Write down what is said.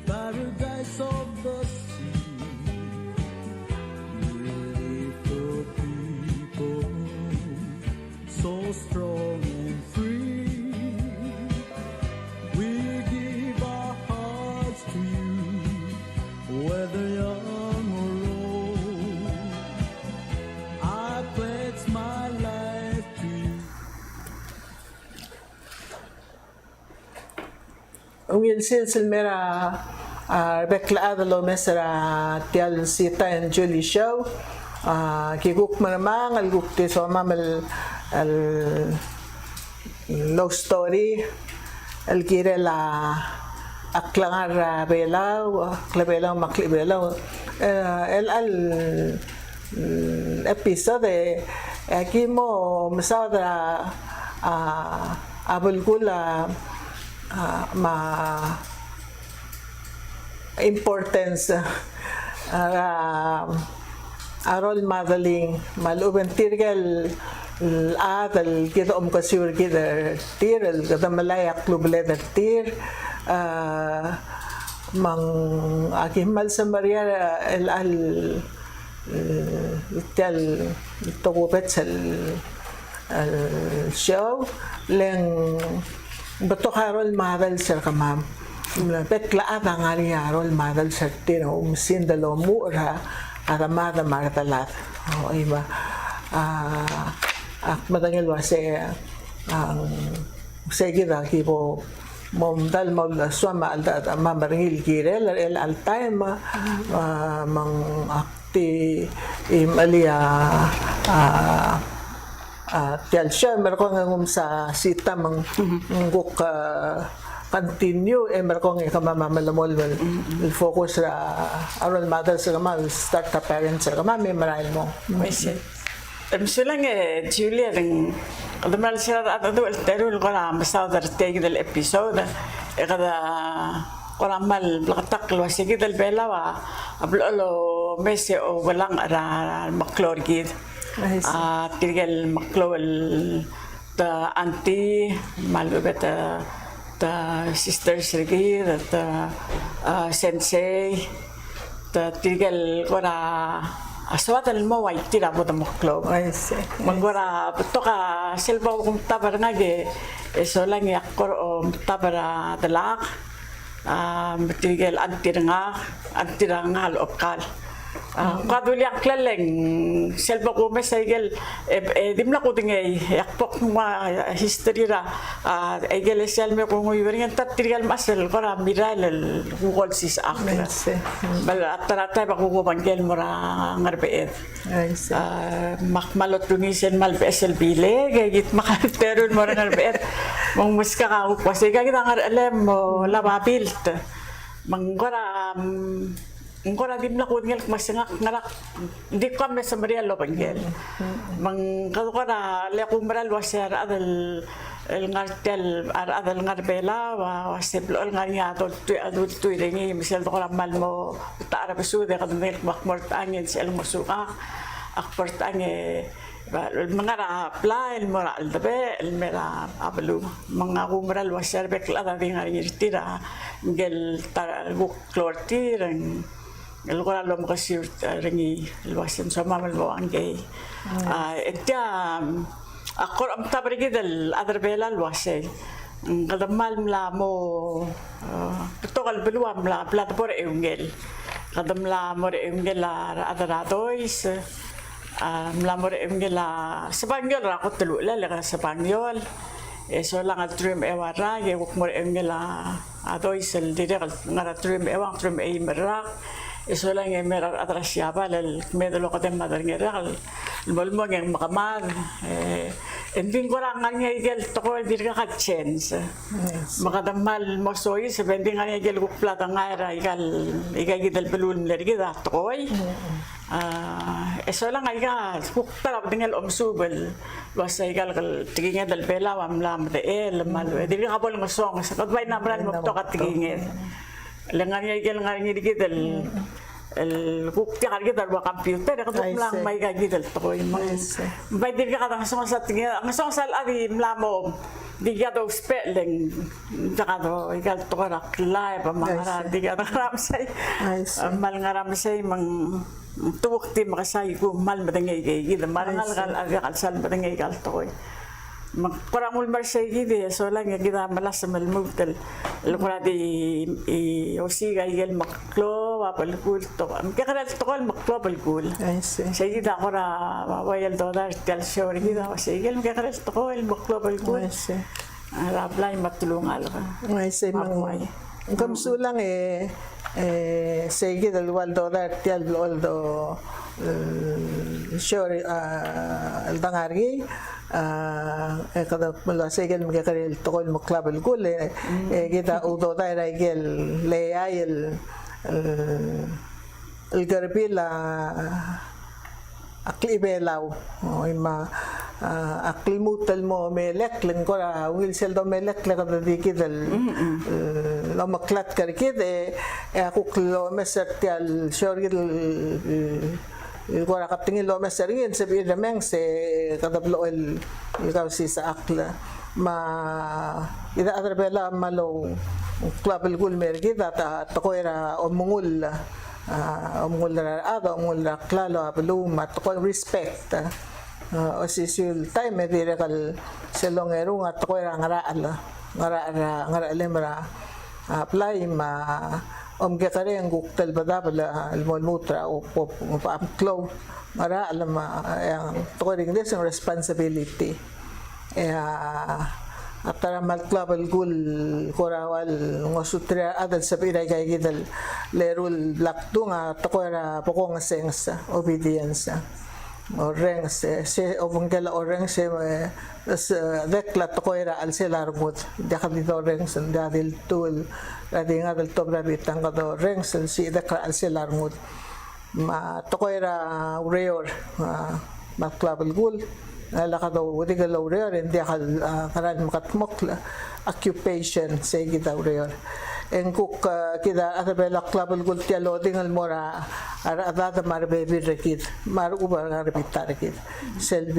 Paradise of the sea, beautiful people, so strong and free. We give our hearts to you, whether young or old. I pledge my life to you. Ungil silsil mera Rebecca Adalo mesra tial Sita and Julie show kiguk manamang alguk ti so mamal al love story el kire la aklangar belaw maklibelaw el al episode aquí mo masadra abulgula ma importance role modeling maluban tirgal adal kita kasur kita tir kada malaya klub leader tir mang akimal sa Maria el al tal togobet al show leng beto role model sa kamam Bekla ada ngari role model sa tino sindalo mura aramada martalat o iba madangil wase ang segida kibo momdal mawla swama alda mamarngil kirel el altaima mang akti imalia tial siya meron ngum sa sita mang nguk continue merkong ikamamamalamol will focus ra aron mother sa kama start ka parents sa kama may maral mo Mese Msulang Julia ring kadmal siya at ado terul ko na masadar tegi del episode kada ko mal blakatak lo sige del belawa ablo mese o walang ara maklor gid tirgel maklol ta anti malbet ta sister Sergey ta sensei ta tirgel ko na aswat al mo wai tira po tamo club mangora toka selba kung tabar ngage eso lang yakor o tabara dalak tirgel antiranga lokal kaduli ang klaleng selba ko mesaygel dimla ko tingay yakpok ma history ra egel selme ko nguyuring tatirgal masel ko ra miral google sis akla bal atarata ba ko bangel mora ngarbeet makmalot tungisen malbesel bile gagit makalteron mora ngarbeet mong muska ka kasi gagit ang alam mo lababilt manggora Ngora dim la kun ngel masangak ngarak di ko me sa Maria lo bangel mang kadukara le ko maral wasar adal el ngartel adal ngarbela wa seblo el nganya to adul tu rengi misal to kala mal mo ta ara besu de kadmel makmort angin sel musuka akport ange mangara pla el moral dabe el mera ablu mga kumral wasar bekla da ngari tira ngel tar go klortir el gora lo makasir ringi luasan sama malwang gay etya akor am tabrigi del adarbela luasay kadamal mla mo tokal belwa mla plat por eungel kadamla mor eungel la adaradois mla mor eungel la sabangol ra ko tulu la sabangol eso lang al trim ewara ge mor eungel la adois el dire ngara trim ewang trim e merak eso lang yung meron atras siya pa lal medalo ko din madar ngeral bolmo ng makamag hindi ko lang nga igel to ko hindi ka chance makadamal mo soy sa hindi nga igel ko plata nga ra igal igagidal belun lergi da to koy eso lang ay ka tarap dingal omsubel basta igal kal tiginga dal bela wam lam de el malu di ka bol ngosong sa kadway na brand mo to kat tiginga langan ya igal ngar ni digidal el kukti ka gidal wa computer ka lang may ka gidal to yung mga bay di ka katang sa tiginga ang song sal ari mlamo di ka do spelling ka do igal to ka live mga di ka ram say mal ngaram say mang tuwak ti makasay ko mal madangay kay gida marangal kal aga kalsal madangay kal toy magparamul marsay gida so lang gida malas sa malmutal lukura di osi gayel maklo wapalkul to am kakaral to kal maklo palkul say gida ko ra wayal dollar tel show gida say gel kakaral to kal maklo palkul rablay matulungal ka ay say mang kamsulang sige $1 tial oldo sure aldangari kada mula sige magkakaril tokol mo club el gul kita udo tayo gel layay el garpila aklibelaw ima aklimutal mo melek len ko ra wil sel do melek la kada dikidal lo maklat karkid ako kilometer tial shorgil ko ra kaptingin lo meser ngin sabi rameng se kada bloel ikaw si sa akla ma ida adrabela malo club el gul mergida ta ko era omungul omungul klalo ablu mat ko respect o sisul time medire kal selongero at ko ngara lemra apply ma omge kare ang guktal badabla almolmutra o pop upload ngara alam ang to ring this responsibility atara mal global gul korawal ngosutra adal sa piray kay gidal lerul lakto nga to ko ra pokong sensa obedience orang se ovungela orang se dekla to ko ra al selarmut dakadito orang sen dadil tul rading adal to rabitang kado orang sen si dekla al selarmut ma to ko ra reor ma global gul lakado wadigal reor hindi karan makatmok occupation say kita reor engkuk kita atabela klabal gultia loading almora ara adada marbe bir rekid mar ubar ngarbitar rekid selvi